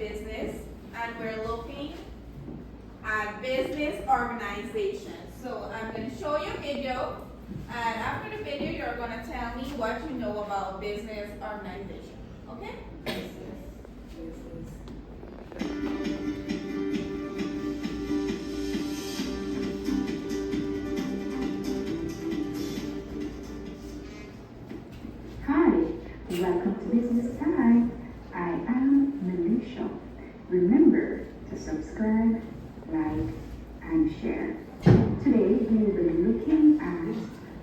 business, and we're looking at business organization. So I'm going to show you a video, and after the video, you're going to tell me what you know about business organization. Okay? Hi, welcome to Business Time. I am Melisha. Remember to subscribe, like, and share. Today we will be looking at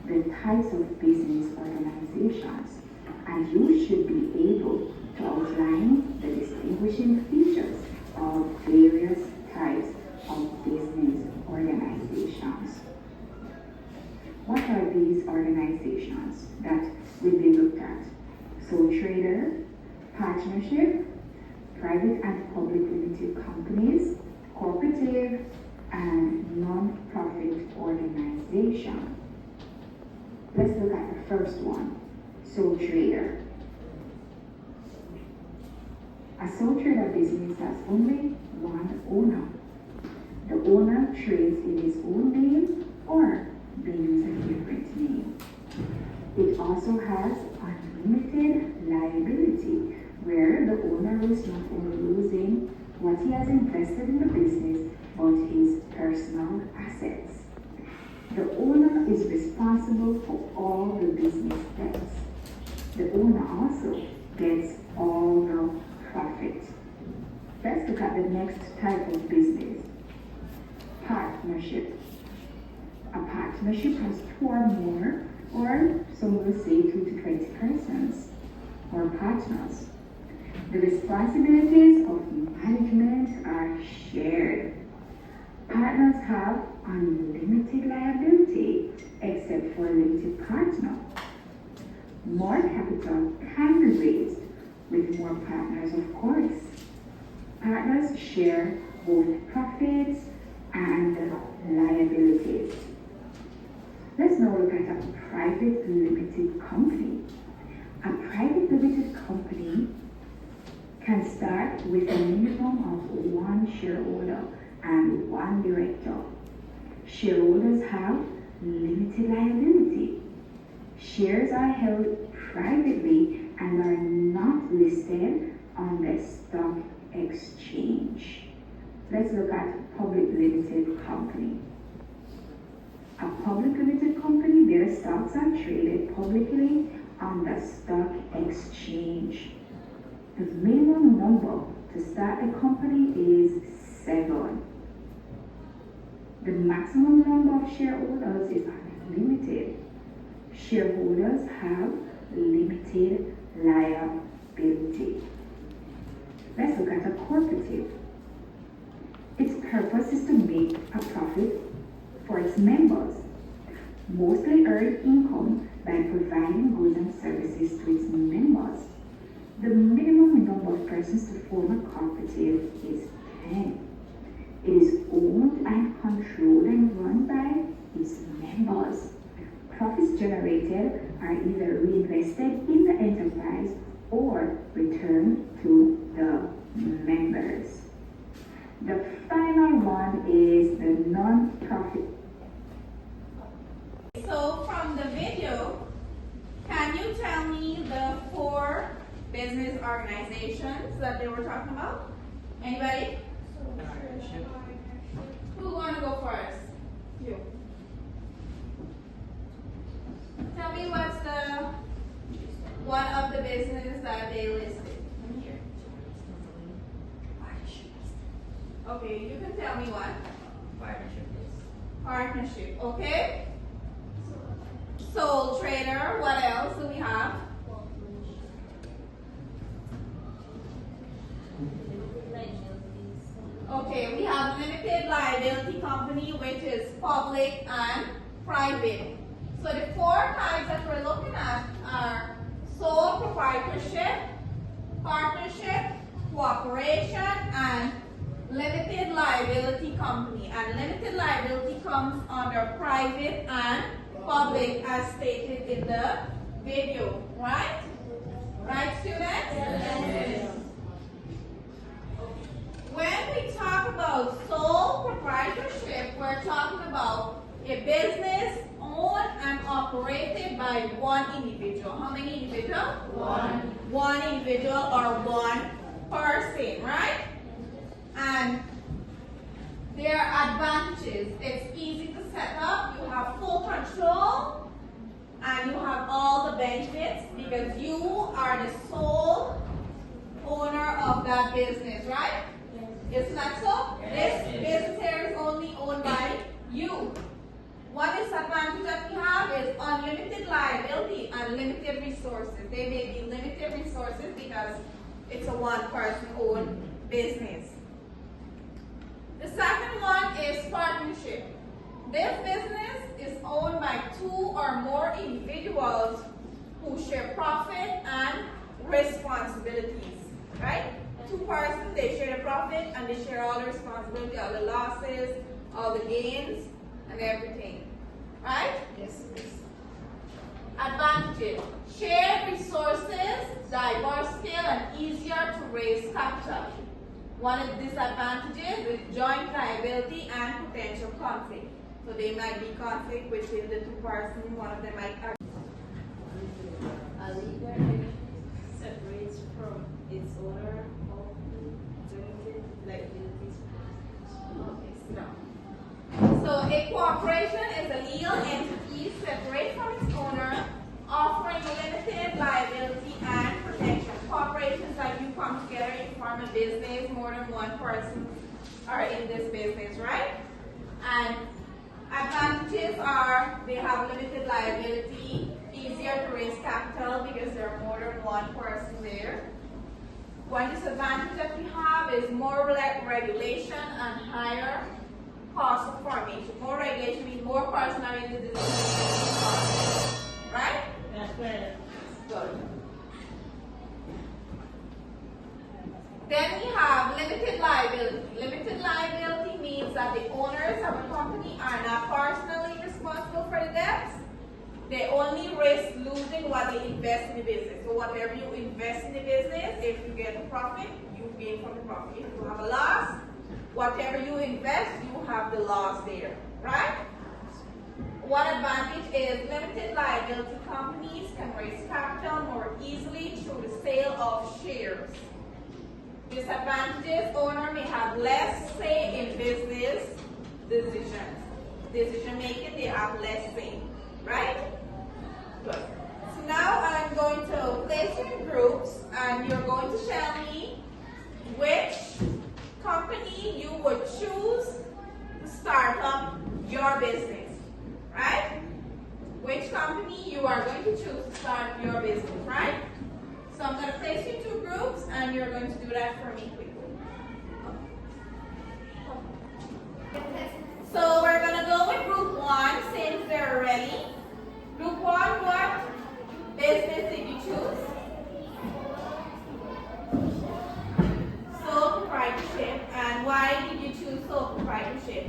the types of business organizations, and you should be able to outline the distinguishing features of various types of business organizations. What are these organizations that will be looked at? Sole trader, partnership, private and public limited companies, cooperative, and non-profit organization. Let's look at the first one, sole trader. A sole trader business has only one owner. The owner trades in his own name or they use a different name. It also has unlimited liability, where the owner is not only losing what he has invested in the business, but his personal assets. The owner is responsible for all the business debts. The owner also gets all the profit. Let's look at the next type of business, partnership. A partnership has two or more, or some will say 2 to 20 persons or partners. The responsibilities of management are shared. Partners have unlimited liability except for a limited partner. More capital can be raised with more partners, of course. Partners share both profits and liabilities. Let's now look at a private limited company. A private limited company can start with a minimum of one shareholder and one director. Shareholders have limited liability. Shares are held privately and are not listed on the stock exchange. Let's look at public limited company. A public limited company, their stocks are traded publicly on the stock exchange. The minimum number to start a company is 7. The maximum number of shareholders is unlimited. Shareholders have limited liability. Let's look at a cooperative. Its purpose is to make a profit for its members, mostly earn income by providing goods and services to its members. The minimum number of persons to form a cooperative is 10. It is owned and controlled and run by its members. Profits generated are either reinvested in the enterprise or returned to the members. The final one is the non-profit. So from the video, can you tell me the 4 business organizations that they were talking about? Anybody? Who want to go first? You. Tell me what's the one of the business that they listed. Okay, you can tell me what? Partnership, okay? Sole trader, what else do we have? Okay, we have limited liability company, which is public and private. So the 4 types that we're looking at are sole proprietorship, partnership, cooperation, and limited liability company. And limited liability comes under private and public as stated in the video, right? Right, students? Yes. when we talk about sole proprietorship, we're talking about a business owned and operated by one individual. How many individuals? One. One individual or one person, right? And there are advantages. It's easy to set up. You have full control. And you have all the benefits because you are the sole owner of that business, right? Isn't that so? Yes. This business here is only owned by you. One disadvantage that we have is unlimited liability and limited resources. They may be limited resources because it's a one-person owned business. The second one is partnership. This business is owned by two or more individuals who share profit and responsibilities, right? Two persons, they share the profit and they share all the responsibility, all the losses, all the gains, and everything, right? Yes. Advantages: shared resources, diverse scale, and easier to raise capital. One of the disadvantages is joint liability and potential conflict. So there might be conflict between the two persons. One of them might argue. A legal entity separates from its owner of limited liabilities. No. So a corporation is a legal entity separate from its owner, offering limited liability and protection. Corporations, like you come together, you form a business, more than one person are in this business, right? And advantages are they have limited liability, easier to raise capital because there are more than one person there. One disadvantage that we have is more regulation and higher cost of formation. More regulation means more person are in the decision-making process, right? That's right. Good. Then we have limited liability. Limited liability means that the owners of a company are not personally responsible for the debts. They only risk losing what they invest in the business. So whatever you invest in the business, if you get a profit, you gain from the profit. If you have a loss, whatever you invest, you have the loss there, right? One advantage is limited liability companies can raise capital more easily through the sale of shares. Disadvantages: owner may have less say in business decision making. They have less say, right? Good. So now I'm going to place you in groups, and you're going to tell me which company you would choose to start up your business, right? Which company you are going to choose to start your business, right? So I'm going to place you in two groups, and you're going to do that for me quickly. So we're going to go with group one since they're ready. Group one, what business did you choose? Sole proprietorship. And why did you choose sole proprietorship?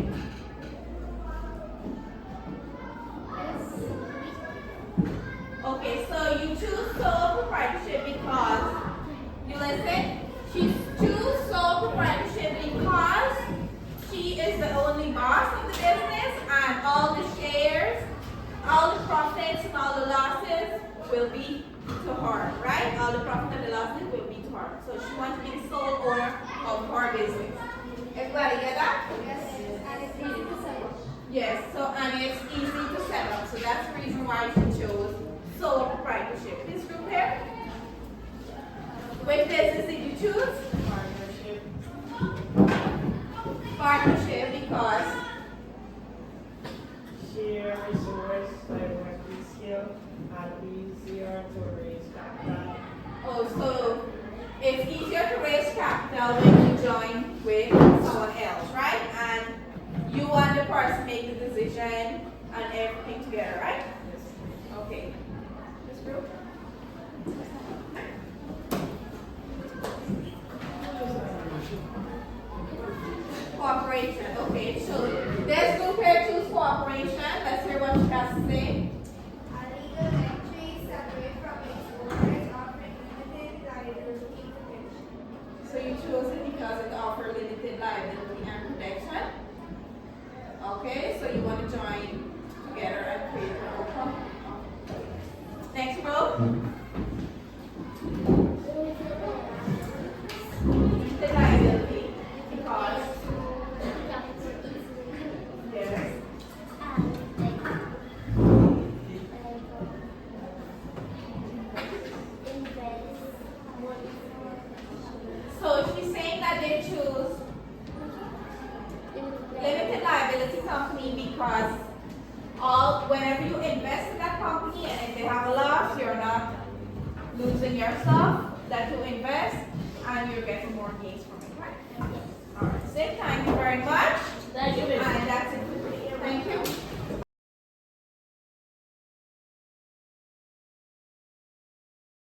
Okay, so you choose sole proprietorship because, you listen, she choose sole proprietorship because she is the only boss of the business and all the shares, all the profits and all the losses will be to her, right? All the profits and the losses will be to her. So she wants to be the sole owner of her business. Everybody get that? Yes, and it's easy to set up. Yes, so and it's easy to set up. So that's the reason why she chose sole proprietorship. This group here? Which business did you choose? Partnership. Partnership because Share resource, diversity skill, and easier to raise capital. so it's easier to raise capital when you join with someone else, right? And you and the person make the decision and everything together, right? Okay. This group? Cooperation. Okay, so this group here choose cooperation. Let's hear what she has to say. A legal entity separate from its owners offering limited liability protection. So you chose it because it offers limited Okay, so you want to join together and create your own company. Next row. The liability, because yes. So she's saying that they choose limited liability company because whenever you invest in that company and if they have a loss, you're not losing your stuff that you invest and you're getting more gains from it, right? Alright, so thank you very much. Thank you, Miss. And that's it for